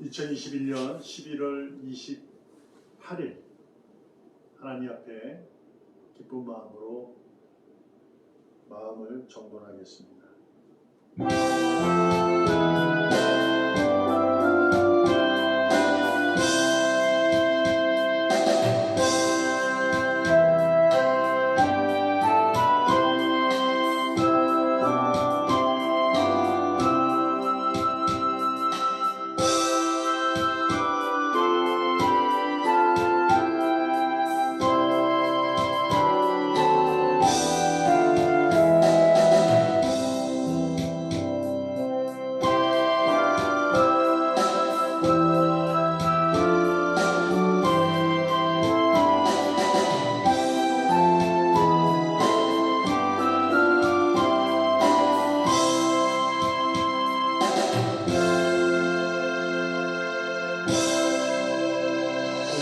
2021년 11월 28일 하나님 앞에 기쁜 마음으로 마음을 정돈하겠습니다.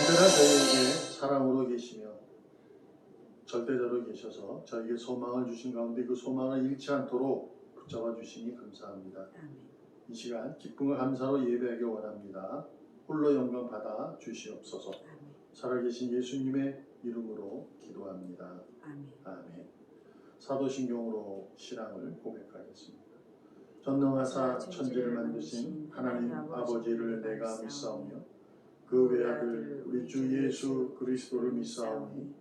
언제나 저희에게 사랑으로 계시며 절대자로 계셔서 저에게 소망을 주신 가운데 그 소망을 잃지 않도록 붙잡아 주시니 감사합니다. 이 시간 기쁨과 감사로 예배하기 원합니다. 홀로 영광 받아 주시옵소서. 살아계신 예수님의 이름으로 기도합니다. 아멘. 사도신경으로 신앙을 고백하겠습니다. 전능하사 천지를 만드신 하나님 아버지를 내가 믿사오며 그 외아들 우리 주 예수 그리스도를 믿사오니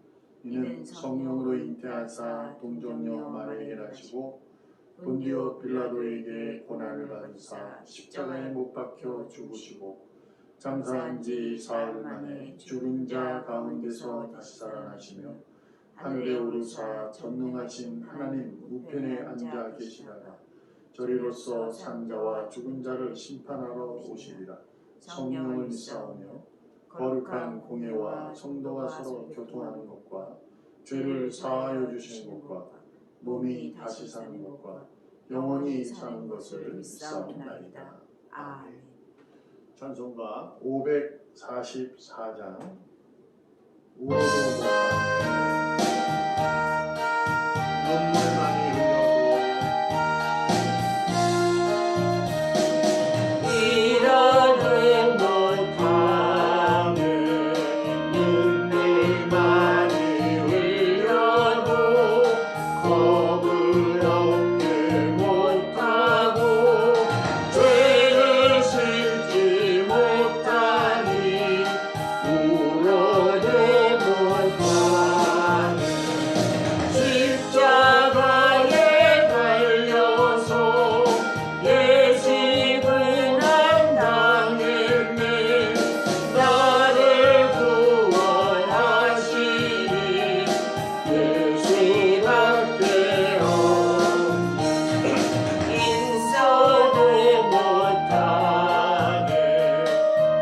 이는 성령으로 잉태하사 동정녀 마리아에게 나시고 본디오 빌라도에게 고난을 받으사 십자가에 못 박혀 죽으시고 장사한 지 사흘 만에 죽은 자 가운데서 다시 살아나시며 하늘에 오르사 전능하신 하나님 우편에 앉아 계시다가 저리로서 산 자와 죽은 자를 심판하러 오시리라. 성령을 믿사오며 거룩한 공예와 성도가 서로 교통하는 것과 죄를 사하여 주시는 것과 몸이 다시 사는 것과 영원히 사는 것을 믿사옵나이다. 아멘. 찬송가 544장 우어도 못하네 눈물 많이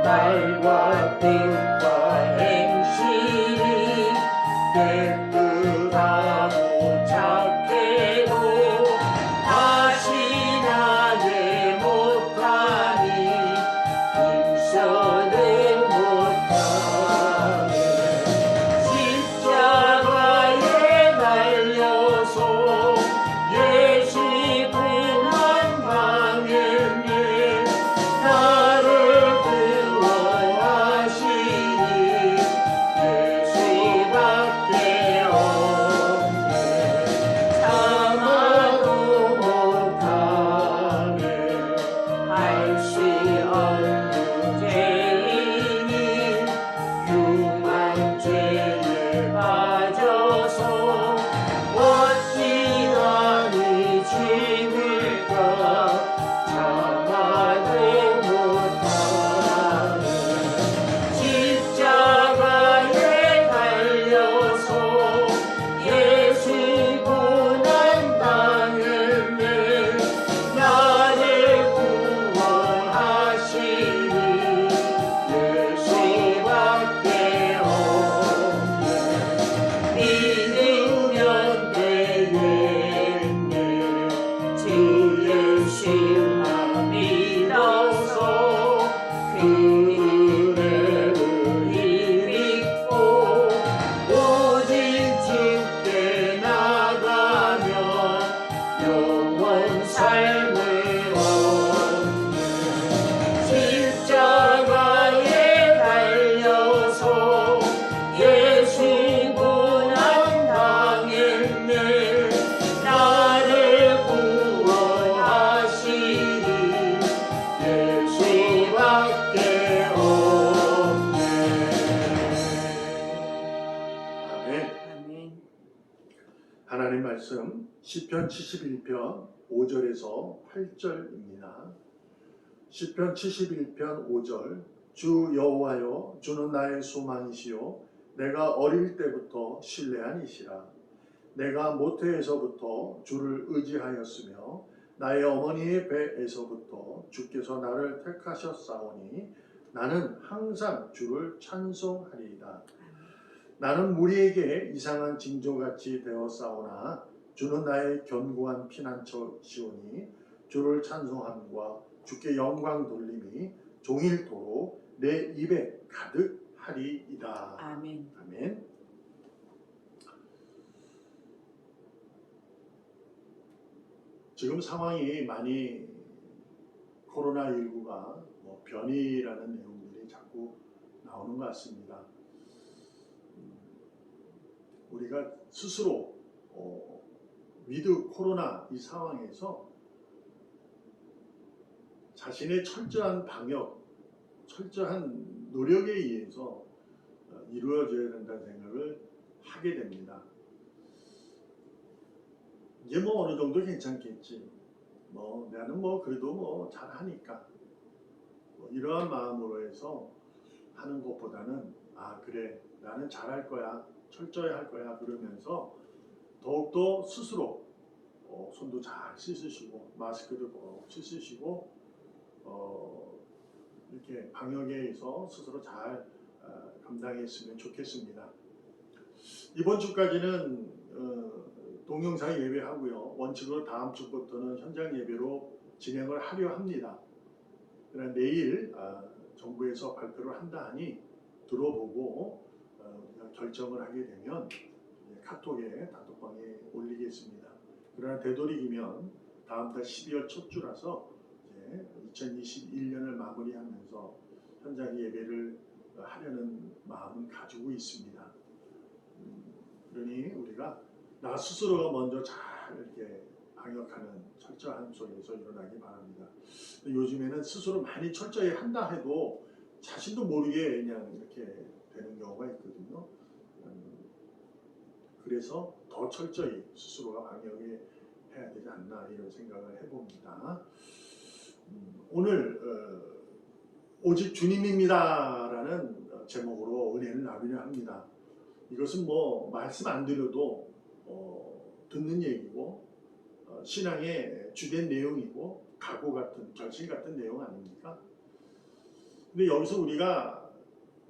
말과 뜻과 행실이 깨끗하고 착해도 다시 나게 못하니 용서는 못하네. 십자가에 달려서 예수 고난 당했네. 나를 삶을 얻네. 십자가 말씀 시편 71편 5절에서 8절입니다. 시편 71편 5절 주 여호와여 주는 나의 소망이시요 내가 어릴 때부터 신뢰한 이시라. 내가 모태에서부터 주를 의지하였으며 나의 어머니의 배에서부터 주께서 나를 택하셨사오니 나는 항상 주를 찬송하리이다. 나는 무리에게 이상한 징조같이 되었사오나 주는 나의 견고한 피난처시오니 주를 찬송함과 주께 영광 돌림이 종일토록 내 입에 가득하리이다. 아멘. 아멘. 지금 상황이 많이 코로나19가 변이라는 내용들이 자꾸 나오는 것 같습니다. 우리가 스스로 위드 코로나 이 상황에서 자신의 철저한 방역, 철저한 노력에 의해서 이루어져야 된다는 생각을 하게 됩니다. 이제 어느 정도 괜찮겠지. 나는 그래도 잘하니까. 이러한 마음으로 해서 하는 것보다는 그래 나는 잘할 거야. 철저히 할 거야. 그러면서 더욱더 스스로 손도 잘 씻으시고 마스크도 꼭 씻으시고 이렇게 방역에 의해서 스스로 잘 감당했으면 좋겠습니다. 이번 주까지는 동영상 예배하고요. 원칙으로 다음 주부터는 현장 예배로 진행을 하려 합니다. 그러나 내일 정부에서 발표를 한다 하니 들어보고 결정을 하게 되면 카톡에 단톡방에 올리겠습니다. 그러나 되도록이면 다음 달 12월 첫 주라서 이제 2021년을 마무리하면서 현장 예배를 하려는 마음은 가지고 있습니다. 그러니 우리가 나 스스로가 먼저 잘 이렇게 방역하는 철저한 속에서 일어나기 바랍니다. 요즘에는 스스로 많이 철저히 한다 해도 자신도 모르게 그냥 이렇게 되는 경우가 있거든요. 그래서 더 철저히 스스로가 방역을 해야 되지 않나 이런 생각을 해봅니다. 오늘 오직 주님입니다라는 제목으로 은혜를 나누려 합니다. 이것은 말씀 안 드려도 듣는 얘기고 신앙의 주된 내용이고 각오 같은 결심 같은 내용 아닙니까? 근데 여기서 우리가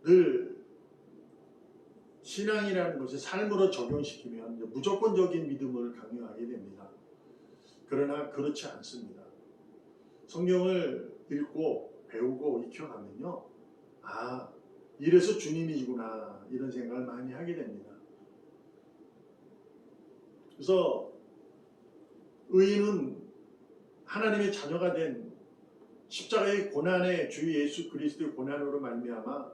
늘 신앙이라는 것을 삶으로 적용시키면 무조건적인 믿음을 강요하게 됩니다. 그러나 그렇지 않습니다. 성경을 읽고 배우고 익혀가면요, 이래서 주님이구나 이런 생각을 많이 하게 됩니다. 그래서 의인은 하나님의 자녀가 된 십자가의 고난의 주 예수 그리스도의 고난으로 말미암아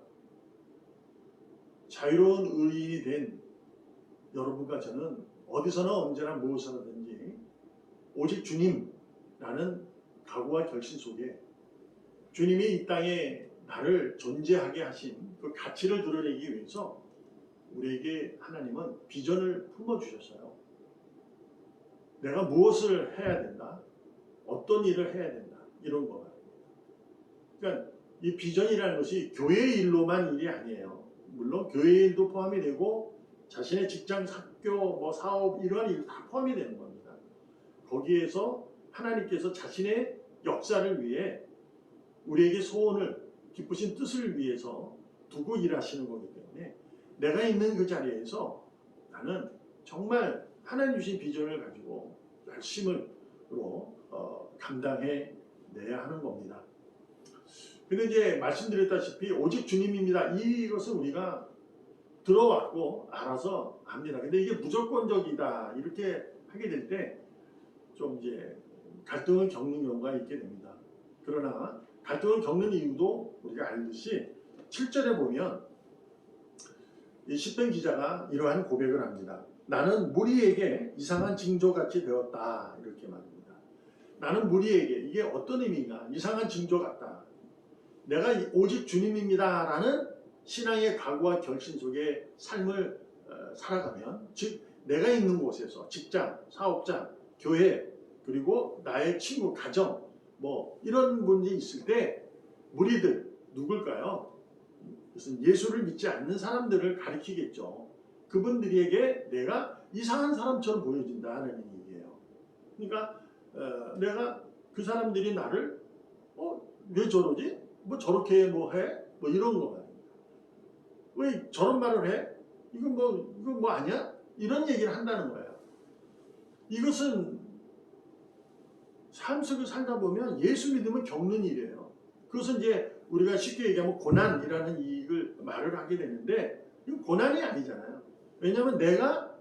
자유로운 의인이 된 여러분과 저는 어디서나 언제나 무엇을 하든지 오직 주님라는 각오와 결심 속에 주님이 이 땅에 나를 존재하게 하신 그 가치를 드러내기 위해서 우리에게 하나님은 비전을 품어주셨어요. 내가 무엇을 해야 된다, 어떤 일을 해야 된다, 이런 거 말입니다. 그러니까 이 비전이라는 것이 교회 일로만 일이 아니에요. 물론 교회 일도 포함이 되고 자신의 직장, 학교, 사업 이러한 일 다 포함이 되는 겁니다. 거기에서 하나님께서 자신의 역사를 위해 우리에게 소원을 기쁘신 뜻을 위해서 두고 일하시는 거기 때문에 내가 있는 그 자리에서 나는 정말 하나님 주신 비전을 가지고 열심으로 감당해 내야 하는 겁니다. 근데 이제 말씀드렸다시피 오직 주님입니다. 이것은 우리가 들어왔고 알아서 합니다. 근데 이게 무조건적이다 이렇게 하게 될 때 좀 이제 갈등을 겪는 경우가 있게 됩니다. 그러나 갈등을 겪는 이유도 우리가 알듯이 7절에 보면 이 시편 기자가 이러한 고백을 합니다. 나는 무리에게 이상한 징조같이 되었다 이렇게 말합니다. 나는 무리에게, 이게 어떤 의미인가? 이상한 징조 같다. 내가 오직 주님입니다 라는 신앙의 각오와 결심 속에 삶을 살아가면, 즉 내가 있는 곳에서 직장, 사업장, 교회, 그리고 나의 친구, 가정 뭐 이런 분이 있을 때 무리들 누굴까요? 무슨 예수를 믿지 않는 사람들을 가리키겠죠. 그분들에게 내가 이상한 사람처럼 보여진다 하는 얘기예요. 그러니까 내가 그 사람들이 나를 왜 저러지? 뭐 저렇게 뭐 해? 뭐 이런 거 말입니다. 왜 저런 말을 해? 이거 뭐 아니야? 이런 얘기를 한다는 거예요. 이것은 삶 속에 살다 보면 예수 믿으면 겪는 일이에요. 그것은 이제 우리가 쉽게 얘기하면 고난이라는 이익을 말을 하게 되는데 이건 고난이 아니잖아요. 왜냐하면 내가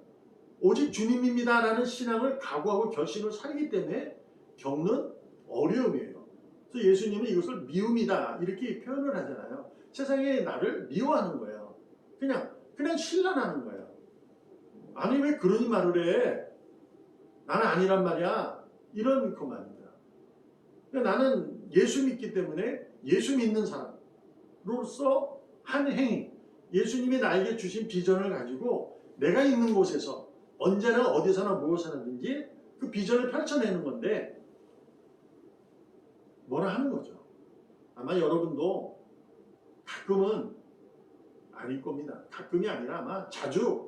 오직 주님입니다라는 신앙을 각오하고 결심을 살기 때문에 겪는 어려움이에요. 그래서 예수님은 이것을 미움이다 이렇게 표현을 하잖아요. 세상에 나를 미워하는 거예요. 그냥 신란하는 거예요. 아니 왜 그러니 말을 해? 나는 아니란 말이야. 이런 그 말입니다. 그러니까 나는 예수 믿기 때문에 예수 믿는 사람으로서 한 행위, 예수님이 나에게 주신 비전을 가지고 내가 있는 곳에서 언제나 어디서나 무엇이든지 그 비전을 펼쳐내는 건데 뭐라 하는 거죠. 아마 여러분도 가끔은 아닐 겁니다. 가끔이 아니라 아마 자주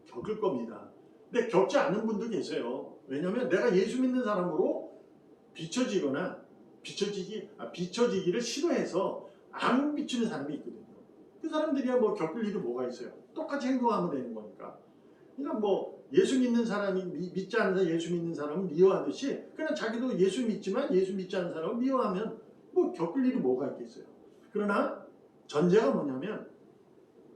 겪을 겁니다. 근데 겪지 않는 분도 계세요. 왜냐하면 내가 예수 믿는 사람으로 비춰지기를 싫어해서 안 비추는 사람이 있거든요. 그 사람들이야 뭐 겪을 일이 뭐가 있어요. 똑같이 행동하면 되는 거니까. 그러니까 뭐 예수 믿는 사람이 믿지 않는 사람, 예수 믿는 사람은 미워하듯이 그냥 자기도 예수 믿지만 예수 믿지 않는 사람은 미워하면 뭐 겪을 일이 뭐가 있겠어요. 그러나 전제가 뭐냐면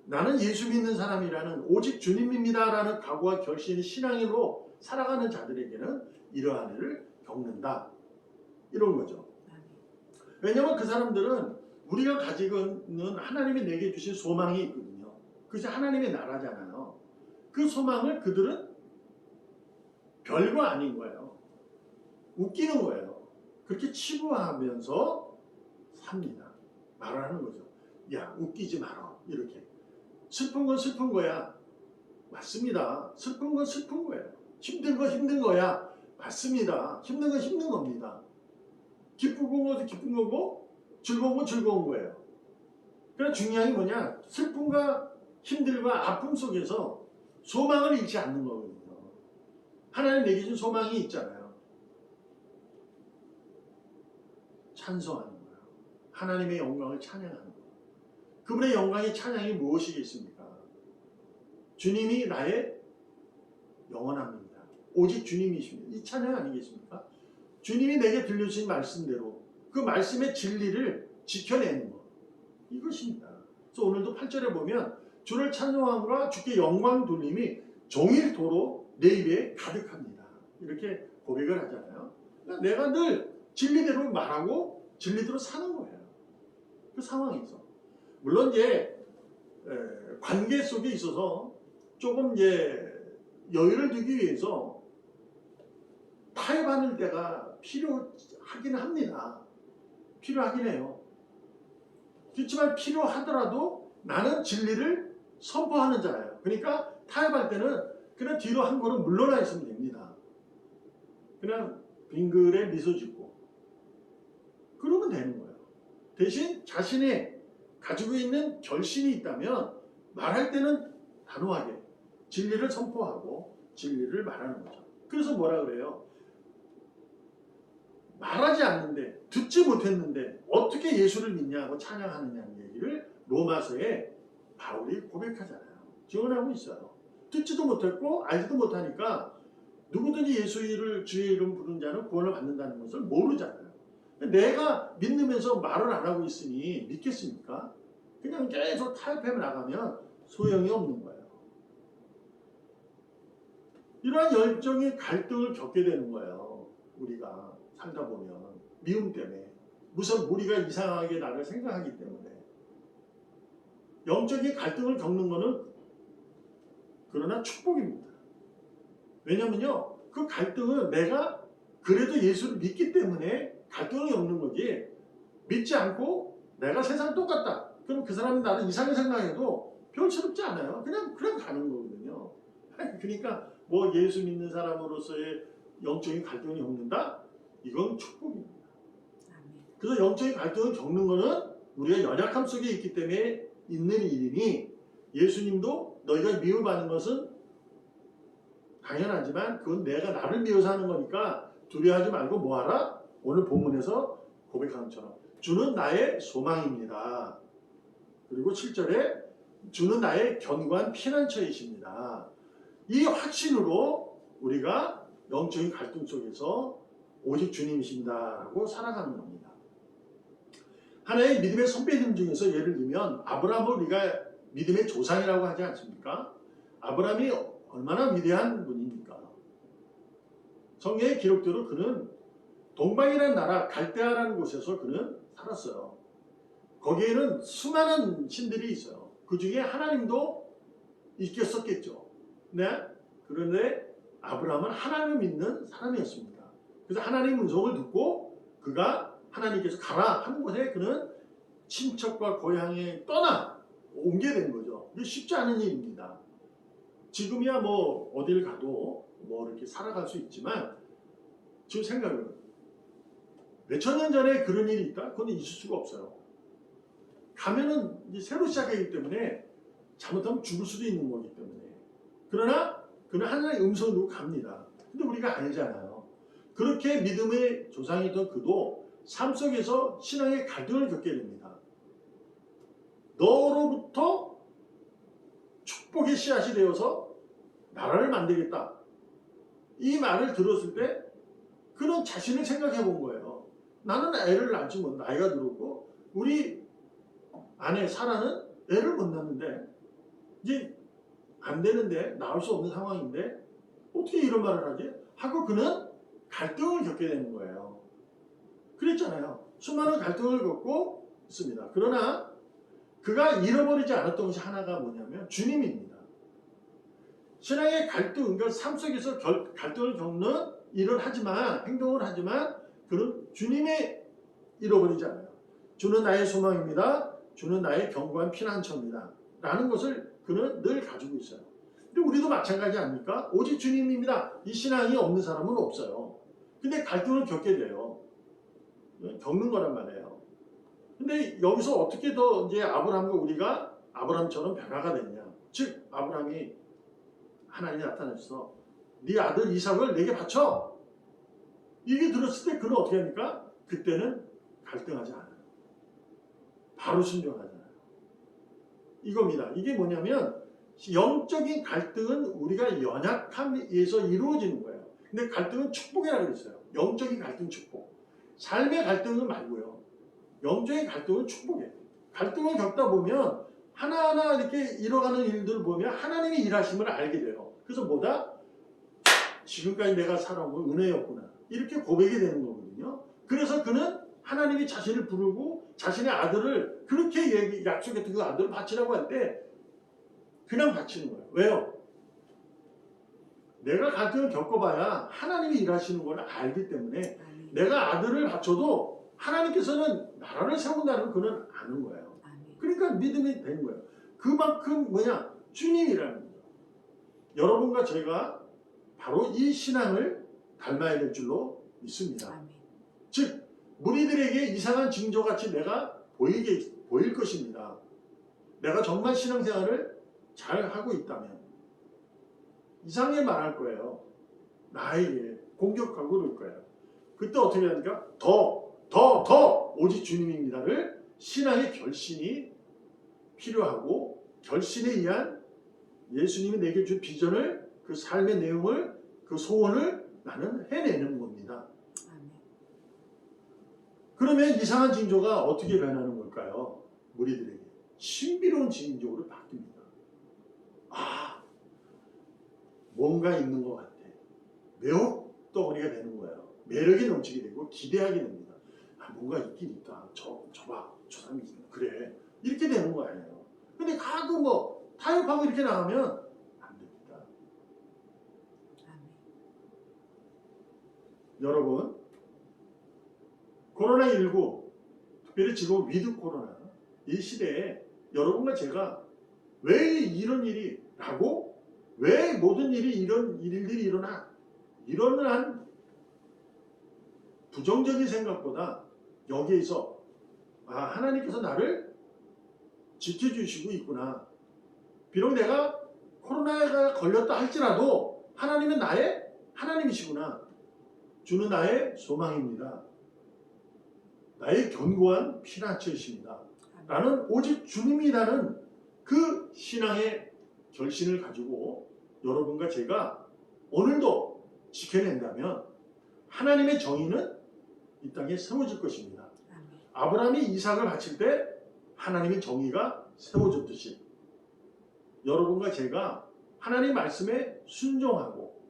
나는 예수 믿는 사람이라는 오직 주님입니다라는 각오와 결심이 신앙으로 살아가는 자들에게는 이러한 일을 겪는다. 이런 거죠. 왜냐하면 그 사람들은 우리가 가지고 있는 하나님이 내게 주신 소망이 있거든요. 그것이 하나님의 나라잖아요. 그 소망을 그들은 별거 아닌 거예요. 웃기는 거예요. 그렇게 치부하면서 삽니다. 말을 하는 거죠. 야, 웃기지 마라. 이렇게. 슬픈 건 슬픈 거야. 맞습니다. 슬픈 건 슬픈 거예요. 힘든 건 힘든 거야. 맞습니다. 힘든 건 힘든 겁니다. 기쁜 것도 기쁜 거고 즐거운 건 즐거운 거예요. 그러나 중요한 게 뭐냐? 슬픔과 힘들과 아픔 속에서 소망을 잃지 않는 거거든요. 하나님 내게 준 소망이 있잖아요. 찬송하는 거예요. 하나님의 영광을 찬양하는 거예요. 그분의 영광의 찬양이 무엇이겠습니까? 주님이 나의 영원합니다. 오직 주님이십니다. 이 찬양 아니겠습니까? 주님이 내게 들려주신 말씀대로 그 말씀의 진리를 지켜내는 것. 이것입니다. 그래서 오늘도 8절에 보면 주를 찬송함과 주께 영광 돌림이 종일토록 내 입에 가득합니다. 이렇게 고백을 하잖아요. 그러니까 내가 늘 진리대로 말하고 진리대로 사는 거예요. 그 상황에서. 물론 이제 관계 속에 있어서 조금 이제 여유를 두기 위해서 타협하는 때가 필요하긴 합니다. 필요하긴 해요. 그렇지만 필요하더라도 나는 진리를 선포하는 자예요. 그러니까 타협할 때는 그냥 뒤로 한 걸음 물러나 있으면 됩니다. 그냥 빙글에 미소 짓고 그러면 되는 거예요. 대신 자신의 가지고 있는 결심이 있다면 말할 때는 단호하게 진리를 선포하고 진리를 말하는 거죠. 그래서 뭐라 그래요? 말하지 않는데 듣지 못했는데 어떻게 예수를 믿냐고 찬양하느냐는 얘기를 로마서에 바울이 고백하잖아요. 증언하고 있어요. 듣지도 못했고 알지도 못하니까 누구든지 예수를 주의 이름 부른 자는 구원을 받는다는 것을 모르잖아요. 내가 믿으면서 말을 안 하고 있으니 믿겠습니까? 그냥 계속 타협해 나가면 소용이 없는 거예요. 이러한 열정의 갈등을 겪게 되는 거예요. 우리가 살다 보면 미움 때문에 무슨 우리가 이상하게 나를 생각하기 때문에 영적인 갈등을 겪는 것은 그러나 축복입니다. 왜냐면요 그 갈등은 내가 그래도 예수를 믿기 때문에 갈등을 겪는 거지 믿지 않고 내가 세상 똑같다 그럼 그 사람이 나를 이상하게 생각해도 별스럽지 않아요. 그냥 가는 거거든요. 그러니까 뭐 예수 믿는 사람으로서의 영적인 갈등을 겪는다? 이건 축복입니다. 그래서 영적인 갈등을 겪는 거는 우리가 연약함 속에 있기 때문에 있는 일이니 예수님도 너희가 미움받는 것은 당연하지만 그건 내가 나를 위해서 하는 거니까 두려워하지 말고 뭐하라? 오늘 본문에서 고백한 것처럼 주는 나의 소망입니다. 그리고 7절에 주는 나의 견고한 피난처이십니다. 이 확신으로 우리가 영적인 갈등 속에서 오직 주님이십니다라고 살아가는 겁니다. 하나의 믿음의 선배님 중에서 예를 들면 아브라함을 우리가 믿음의 조상이라고 하지 않습니까? 아브라함이 얼마나 위대한 분입니까? 성경의 기록대로 그는 동방이라는 나라 갈대아라는 곳에서 그는 살았어요. 거기에는 수많은 신들이 있어요. 그 중에 하나님도 있겠었겠죠. 네? 그런데 아브라함은 하나님을 믿는 사람이었습니다. 그래서 하나님의 음성을 듣고 그가 하나님께서 가라 하는 곳에 그는 친척과 고향에 떠나 옮게 된 거죠. 이게 쉽지 않은 일입니다. 지금이야 뭐 어딜 가도 뭐 이렇게 살아갈 수 있지만 지금 생각은 몇천 년 전에 그런 일이 있다? 그건 있을 수가 없어요. 가면은 이제 새로 시작하기 때문에 잘못하면 죽을 수도 있는 거기 때문에. 그러나 그는 하나님의 음성을 듣고 갑니다. 근데 우리가 알잖아요. 그렇게 믿음의 조상이던 그도 삶 속에서 신앙의 갈등을 겪게 됩니다. 너로부터 축복의 씨앗이 되어서 나라를 만들겠다. 이 말을 들었을 때 그는 자신을 생각해 본 거예요. 나는 애를 낳지 못, 나이가 들었고 우리 아내 사라는 애를 못 낳는데 이제 안 되는데 나올 수 없는 상황인데 어떻게 이런 말을 하지? 하고 그는 갈등을 겪게 되는 거예요. 그랬잖아요. 수많은 갈등을 겪고 있습니다. 그러나 그가 잃어버리지 않았던 것이 하나가 뭐냐면 주님입니다. 신앙의 갈등, 그러니까 삶 속에서 갈등을 겪는 일을 하지만, 행동을 하지만 그는 주님의 잃어버리지 않아요. 주는 나의 소망입니다. 주는 나의 견고한 피난처입니다. 라는 것을 그는 늘 가지고 있어요. 근데 우리도 마찬가지 아닙니까? 오직 주님입니다. 이 신앙이 없는 사람은 없어요. 근데 갈등을 겪게 돼요. 겪는 거란 말이에요. 근데 여기서 어떻게 더 이제 아브라함과 우리가 아브라함처럼 변화가 됐냐? 즉 아브라함이 하나님이 나타나셔서 네 아들 이삭을 내게 바쳐. 이게 들었을 때 그는 어떻게 합니까? 그때는 갈등하지 않아요. 바로 순종하잖아요. 이겁니다. 이게 뭐냐면 영적인 갈등은 우리가 연약함에서 이루어지는 거예요. 근데 갈등은 축복이라고 그랬어요. 영적인 갈등 축복. 삶의 갈등은 말고요. 영적인 갈등은 축복이에요. 갈등을 겪다 보면 하나하나 이렇게 이뤄가는 일들을 보면 하나님의 일하심을 알게 돼요. 그래서 뭐다? 지금까지 내가 살아온 건 은혜였구나. 이렇게 고백이 되는 거거든요. 그래서 그는 하나님이 자신을 부르고 자신의 아들을 그렇게 약속했던 그 아들을 바치라고 할 때 그냥 바치는 거예요. 왜요? 내가 갈등을 겪어봐야 하나님이 일하시는 걸 알기 때문에 내가 아들을 바쳐도 하나님께서는 나라를 세운다는 걸 그는 아는 거예요. 그러니까 믿음이 되는 거예요. 그만큼 뭐냐? 주님이라는 거죠. 여러분과 제가 바로 이 신앙을 닮아야 될 줄로 믿습니다. 즉 무리들에게 이상한 징조같이 내가 보일 것입니다. 내가 정말 신앙생활을 잘 하고 있다면 이상하게 말할 거예요. 나에게 공격하고 그럴 거예요. 그때 어떻게 합니까? 더 오직 주님입니다를 신앙의 결신이 필요하고 결신에 의한 예수님이 내게 준 비전을 그 삶의 내용을 그 소원을 나는 해내는 겁니다. 그러면 이상한 징조가 어떻게 변하는 걸까요? 무리들에게 신비로운 징조로 바뀝니다. 아, 뭔가 있는 것 같아. 매혹 덩어리가 되는 거예요. 매력이 넘치게 되고 기대하게 됩니다. 아, 뭔가 있긴 있다. 저 봐. 저 사람이 그래. 이렇게 되는 거예요. 근데 가끔 뭐 타협하고 이렇게 나가면 안 됩니다. 여러분, 코로나19, 특별히 지금 위드 코로나 이 시대에 여러분과 제가 왜 이런 일이 라고 왜 모든 이런 일들이 일어나? 이러한 부정적인 생각보다 여기에서 하나님께서 나를 지켜주시고 있구나. 비록 내가 코로나에 걸렸다 할지라도 하나님은 나의 하나님이시구나. 주는 나의 소망입니다. 나의 견고한 피난처이십니다. 나는 오직 주님이라는 그 신앙의 결신을 가지고 여러분과 제가 오늘도 지켜낸다면 하나님의 정의는 이 땅에 세워질 것입니다. 아브라함이 이삭을 바칠 때 하나님의 정의가 세워졌듯이 여러분과 제가 하나님 말씀에 순종하고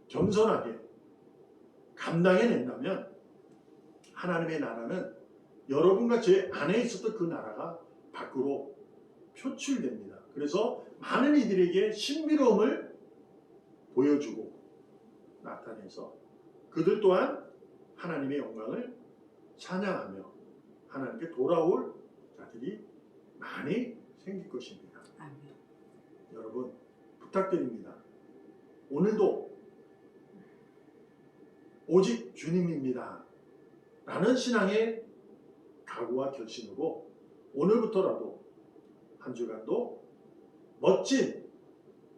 겸손하게 감당해낸다면 하나님의 나라는 여러분과 제 안에 있었던 그 나라가 밖으로 표출됩니다. 그래서 많은 이들에게 신비로움을 보여주고 나타내서 그들 또한 하나님의 영광을 찬양하며 하나님께 돌아올 자들이 많이 생길 것입니다. 아멘. 여러분 부탁드립니다. 오늘도 오직 주님입니다 라는 신앙의 각오와 결심으로 오늘부터라도 한 주간도 멋진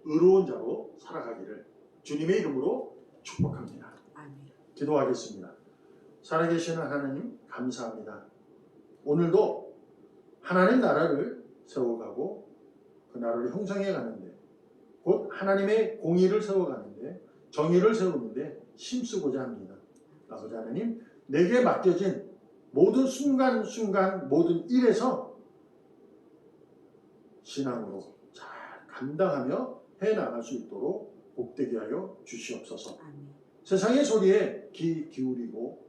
의로운 자로 살아가기를 주님의 이름으로 축복합니다. 아멘. 기도하겠습니다. 살아계시는 하나님 감사합니다. 오늘도 하나님 나라를 세워가고 그 나라를 형성해 가는데 곧 하나님의 공의를 세워가는데 정의를 세우는데 힘쓰고자 합니다. 아버지 하나님 내게 맡겨진 모든 순간순간 모든 일에서 신앙으로 잘 감당하며 해나갈 수 있도록 복되게 하여 주시옵소서. 아멘. 세상의 소리에 귀 기울이고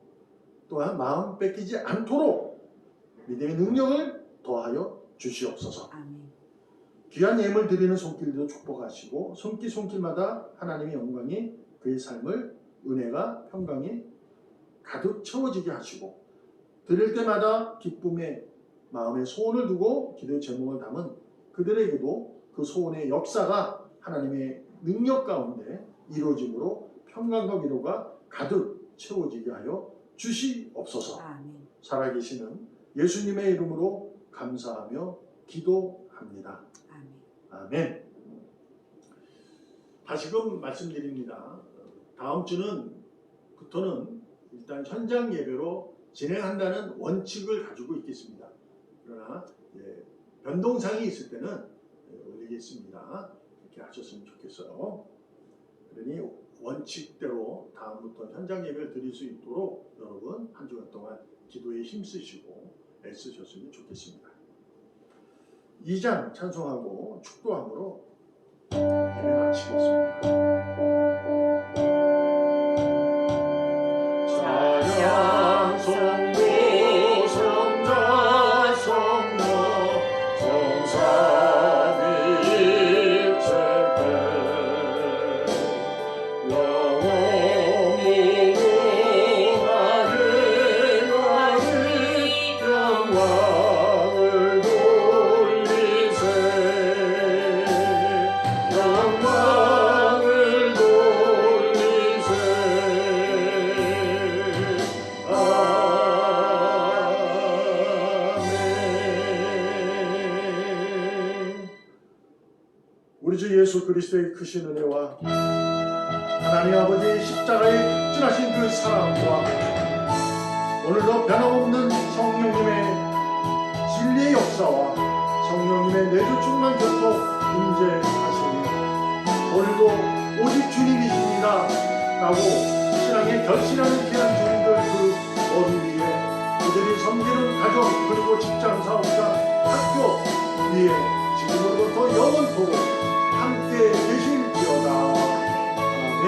또한 마음 뺏기지 않도록 믿음의 능력을 더하여 주시옵소서. 아멘. 귀한 예물 드리는 손길도 축복하시고 손길마다 하나님의 영광이 그의 삶을 은혜가 평강이 가득 채워지게 하시고 드릴 때마다 기쁨의 마음에 소원을 두고 기도의 제목을 담은 그들에게도 그 소원의 역사가 하나님의 능력 가운데 이루어짐으로 평강과 위로가 가득 채워지게 하여 주시옵소서. 아멘. 살아계시는 예수님의 이름으로 감사하며 기도합니다. 아멘. 아멘. 다시금 말씀드립니다. 다음 주는부터는 일단 현장 예배로 진행한다는 원칙을 가지고 있겠습니다. 그러나 변동사항이 있을 때는 올리겠습니다. 이렇게 하셨으면 좋겠어요. 그러니 원칙대로 다음부터 현장 예배를 드릴 수 있도록 여러분 한 주간 동안 기도에 힘쓰시고 애쓰셨으면 좋겠습니다. 2장 찬송하고 축도함으로 예배 마치겠습니다. 찬양 성도 성자 성모 성삼위 입체배 영원히 무궁하게 가시 영광을 돌리세 영광을 돌리세 아멘. 우리 주 예수 그리스도의 크신 은혜와 하나님 아버지의 십자가에 직진하신 그 사랑과 오늘도 변함없는 성령님의 진리의 역사와 성령님의 내주 충만 교통 임재하시니 오늘도 오직 주님이십니다 라고 신앙에 결신하는 귀한 주님들 그 머리 위에 그들이 섬기는 가정 그리고 직장 사업자 학교 위에 지금으로부터 영원토록 함께 계실지어다. 아멘.